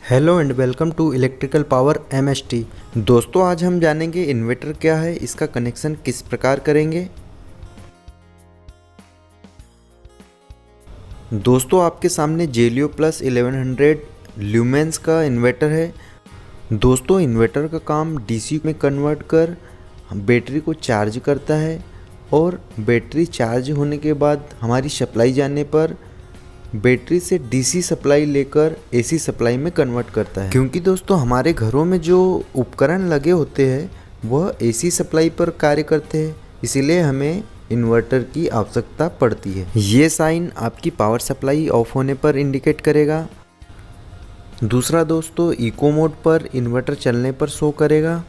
Hello and welcome to electrical power MST. दोस्तों आज हम जानेंगे इन्वर्टर क्या है, इसका कनेक्शन किस प्रकार करेंगे। दोस्तों आपके सामने जेलियो प्लस 1100 ल्यूमेंस का इन्वर्टर है। दोस्तों इन्वर्टर का काम डीसी में कन्वर्ट कर बैटरी को चार्ज करता है और बैटरी चार्ज होने के बाद हमारी सप्लाई जाने पर बैटरी से डीसी सप्लाई लेकर एसी सप्लाई में कन्वर्ट करता है। क्योंकि दोस्तों हमारे घरों में जो उपकरण लगे होते हैं वह एसी सप्लाई पर कार्य करते हैं, इसीलिए हमें इन्वर्टर की आवश्यकता पड़ती है। ये साइन आपकी पावर सप्लाई ऑफ होने पर इंडिकेट करेगा। दूसरा दोस्तों इको मोड पर इन्वर्टर चलने पर शो करेगा।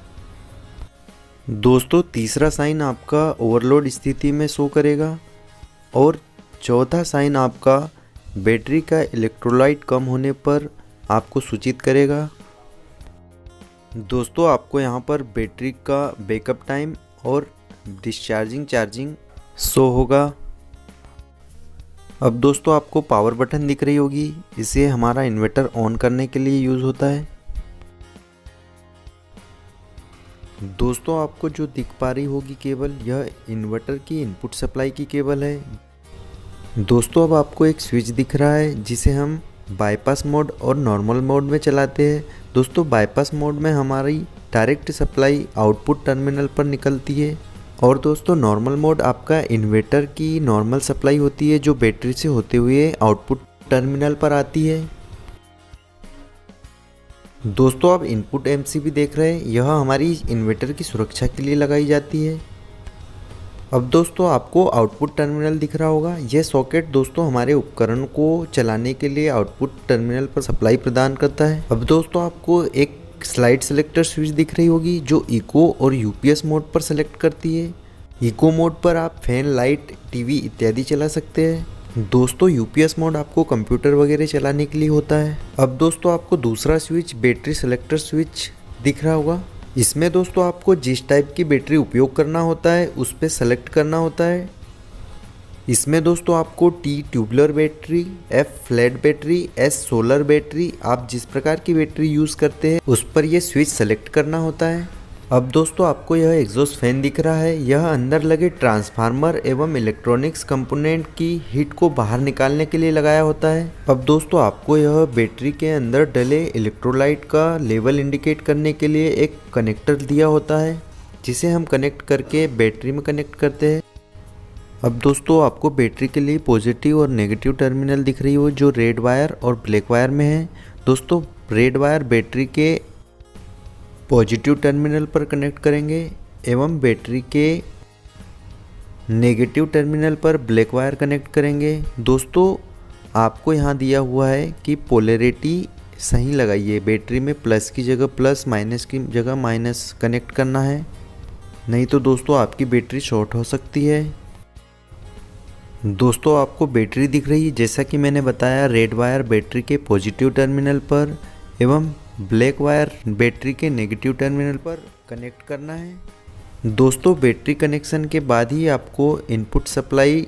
दोस्तों तीसरा साइन आपका ओवरलोड स्थिति में शो करेगा और चौथा साइन आपका बैटरी का इलेक्ट्रोलाइट कम होने पर आपको सूचित करेगा। दोस्तों आपको यहाँ पर बैटरी का बैकअप टाइम और डिस्चार्जिंग चार्जिंग शो होगा। अब दोस्तों आपको पावर बटन दिख रही होगी, इसे हमारा इन्वर्टर ऑन करने के लिए यूज़ होता है। दोस्तों आपको जो दिख पा रही होगी केबल, यह इन्वर्टर की इनपुट सप्लाई की केबल है। दोस्तों अब आपको एक स्विच दिख रहा है जिसे हम बाईपास मोड और नॉर्मल मोड में चलाते हैं। दोस्तों बाईपास मोड में हमारी डायरेक्ट सप्लाई आउटपुट टर्मिनल पर निकलती है और दोस्तों नॉर्मल मोड आपका इन्वर्टर की नॉर्मल सप्लाई होती है जो बैटरी से होते हुए आउटपुट टर्मिनल पर आती है। दोस्तों आप इनपुट एमसीबी देख रहे हैं, यह हमारी इन्वर्टर की सुरक्षा के लिए लगाई जाती है। अब दोस्तों आपको आउटपुट टर्मिनल दिख रहा होगा, यह सॉकेट दोस्तों हमारे उपकरण को चलाने के लिए आउटपुट टर्मिनल पर सप्लाई प्रदान करता है। अब दोस्तों आपको एक स्लाइड सेलेक्टर स्विच दिख रही होगी जो इको और यूपीएस मोड पर सेलेक्ट करती है। इको मोड पर आप फैन, लाइट, टीवी इत्यादि चला सकते हैं। दोस्तों यूपीएस मोड आपको कंप्यूटर वगैरह चलाने के लिए होता है। अब दोस्तों आपको दूसरा स्विच बैटरी सेलेक्टर स्विच दिख रहा होगा, इसमें दोस्तों आपको जिस टाइप की बैटरी उपयोग करना होता है उस पर सेलेक्ट करना होता है। इसमें दोस्तों आपको T tubular battery, F flat battery, S solar battery, आप जिस प्रकार की बैटरी यूज़ करते हैं उस पर यह स्विच सेलेक्ट करना होता है। अब दोस्तों आपको यह एग्जॉस्ट फैन दिख रहा है, यह अंदर लगे ट्रांसफार्मर एवं इलेक्ट्रॉनिक्स कंपोनेंट की हीट को बाहर निकालने के लिए लगाया होता है। अब दोस्तों आपको यह बैटरी के अंदर डले इलेक्ट्रोलाइट का लेवल इंडिकेट करने के लिए एक कनेक्टर दिया होता है जिसे हम कनेक्ट करके बैटरी में कनेक्ट करते हैं। अब दोस्तों आपको बैटरी के लिए पॉजिटिव और नेगेटिव टर्मिनल दिख रही हो जो रेड वायर और ब्लैक वायर में है। दोस्तों रेड वायर बैटरी के पॉजिटिव टर्मिनल पर कनेक्ट करेंगे एवं बैटरी के नेगेटिव टर्मिनल पर ब्लैक वायर कनेक्ट करेंगे। दोस्तों आपको यहाँ दिया हुआ है कि पोलैरिटी सही लगाइए, बैटरी में प्लस की जगह प्लस, माइनस की जगह माइनस कनेक्ट करना है, नहीं तो दोस्तों आपकी बैटरी शॉर्ट हो सकती है। दोस्तों आपको बैटरी दिख रही है, जैसा कि मैंने बताया रेड वायर बैटरी के पॉजिटिव टर्मिनल पर एवं ब्लैक वायर बैटरी के नेगेटिव टर्मिनल पर कनेक्ट करना है। दोस्तों बैटरी कनेक्शन के बाद ही आपको इनपुट सप्लाई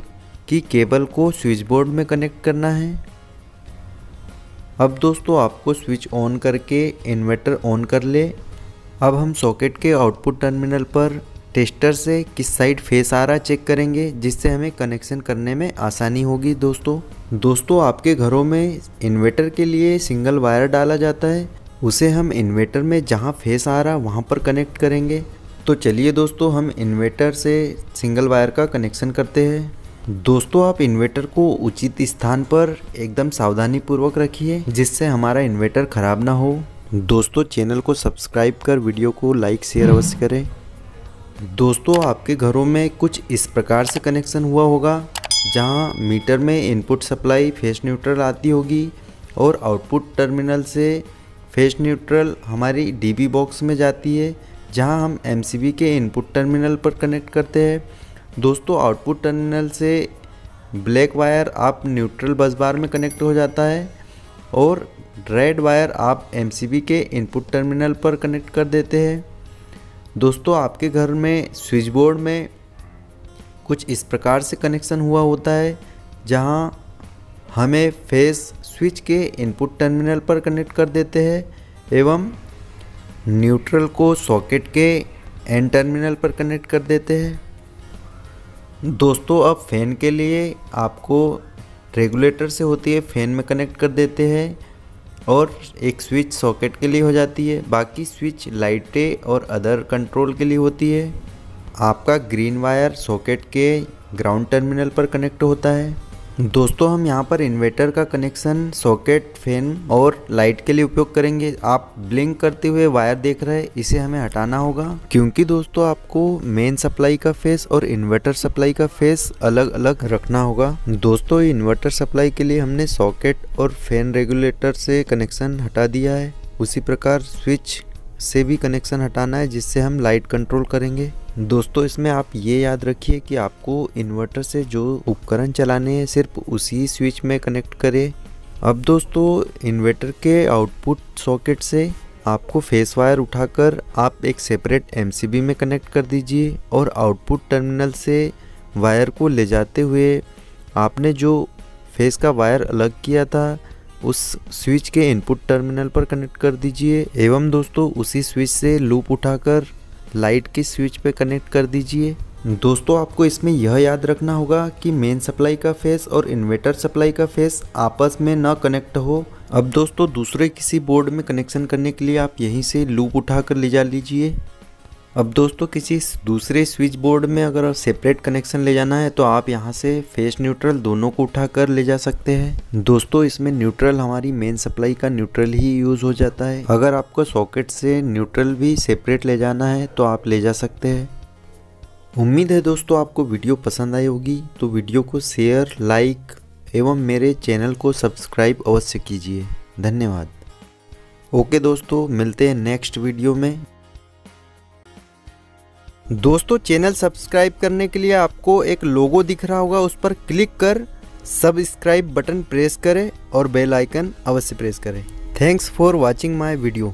की केबल को स्विच बोर्ड में कनेक्ट करना है। अब दोस्तों आपको स्विच ऑन करके इन्वर्टर ऑन कर ले। अब हम सॉकेट के आउटपुट टर्मिनल पर टेस्टर से किस साइड फेस आ रहा चेक करेंगे, जिससे हमें कनेक्शन करने में आसानी होगी। दोस्तों आपके घरों में इन्वर्टर के लिए सिंगल वायर डाला जाता है, उसे हम इन्वर्टर में जहां फेस आ रहा वहां पर कनेक्ट करेंगे। तो चलिए दोस्तों हम इन्वर्टर से सिंगल वायर का कनेक्शन करते हैं। दोस्तों आप इन्वर्टर को उचित स्थान पर एकदम सावधानी पूर्वक रखिए जिससे हमारा इन्वर्टर ख़राब ना हो। दोस्तों चैनल को सब्सक्राइब कर वीडियो को लाइक शेयर अवश्य करें। दोस्तों आपके घरों में कुछ इस प्रकार से कनेक्शन हुआ होगा, जहां मीटर में इनपुट सप्लाई फेस न्यूट्रल आती होगी और आउटपुट टर्मिनल से फेस न्यूट्रल हमारी डीबी बॉक्स में जाती है, जहां हम एमसीबी के इनपुट टर्मिनल पर कनेक्ट करते हैं। दोस्तों आउटपुट टर्मिनल से ब्लैक वायर आप न्यूट्रल बस बार में कनेक्ट हो जाता है और रेड वायर आप एमसीबी के इनपुट टर्मिनल पर कनेक्ट कर देते हैं। दोस्तों आपके घर में स्विच बोर्ड में कुछ इस प्रकार से कनेक्शन हुआ होता है, जहां हमें फेस स्विच के इनपुट टर्मिनल पर कनेक्ट कर देते हैं एवं न्यूट्रल को सॉकेट के एन टर्मिनल पर कनेक्ट कर देते हैं। दोस्तों अब फैन के लिए आपको रेगुलेटर से होती है फैन में कनेक्ट कर देते हैं और एक स्विच सॉकेट के लिए हो जाती है, बाकी स्विच लाइटें और अदर कंट्रोल के लिए होती है। आपका ग्रीन वायर सॉकेट के ग्राउंड टर्मिनल पर कनेक्ट होता है। दोस्तों हम यहाँ पर इन्वर्टर का कनेक्शन सॉकेट, फैन और लाइट के लिए उपयोग करेंगे। आप ब्लिंक करते हुए वायर देख रहे हैं, इसे हमें हटाना होगा क्योंकि दोस्तों आपको मेन सप्लाई का फेस और इन्वर्टर सप्लाई का फेस अलग अलग रखना होगा। दोस्तों इन्वर्टर सप्लाई के लिए हमने सॉकेट और फैन रेगुलेटर से कनेक्शन हटा दिया है, उसी प्रकार स्विच से भी कनेक्शन हटाना है जिससे हम लाइट कंट्रोल करेंगे। दोस्तों इसमें आप ये याद रखिए कि आपको इन्वर्टर से जो उपकरण चलाने हैं सिर्फ उसी स्विच में कनेक्ट करें। अब दोस्तों इन्वर्टर के आउटपुट सॉकेट से आपको फेस वायर उठाकर आप एक सेपरेट एमसीबी में कनेक्ट कर दीजिए और आउटपुट टर्मिनल से वायर को ले जाते हुए आपने जो फेस का वायर अलग किया था उस स्विच के इनपुट टर्मिनल पर कनेक्ट कर दीजिए एवं दोस्तों उसी स्विच से लूप उठाकर लाइट की स्विच पे कनेक्ट कर दीजिए। दोस्तों आपको इसमें यह याद रखना होगा कि मेन सप्लाई का फेस और इन्वर्टर सप्लाई का फेस आपस में न कनेक्ट हो। अब दोस्तों दूसरे किसी बोर्ड में कनेक्शन करने के लिए आप यहीं से लूप उठाकर ले जा लीजिए। अब दोस्तों किसी दूसरे स्विच बोर्ड में अगर सेपरेट कनेक्शन ले जाना है तो आप यहाँ से फेस न्यूट्रल दोनों को उठाकर ले जा सकते हैं। दोस्तों इसमें न्यूट्रल हमारी मेन सप्लाई का न्यूट्रल ही यूज़ हो जाता है। अगर आपको सॉकेट से न्यूट्रल भी सेपरेट ले जाना है तो आप ले जा सकते हैं। उम्मीद है दोस्तों आपको वीडियो पसंद आई होगी, तो वीडियो को शेयर, लाइक एवं मेरे चैनल को सब्सक्राइब अवश्य कीजिए। धन्यवाद। ओके दोस्तों मिलते हैं नेक्स्ट वीडियो में। दोस्तों चैनल सब्सक्राइब करने के लिए आपको एक लोगो दिख रहा होगा, उस पर क्लिक कर सब्सक्राइब बटन प्रेस करें और बेल आइकन अवश्य प्रेस करें। Thanks for watching my video.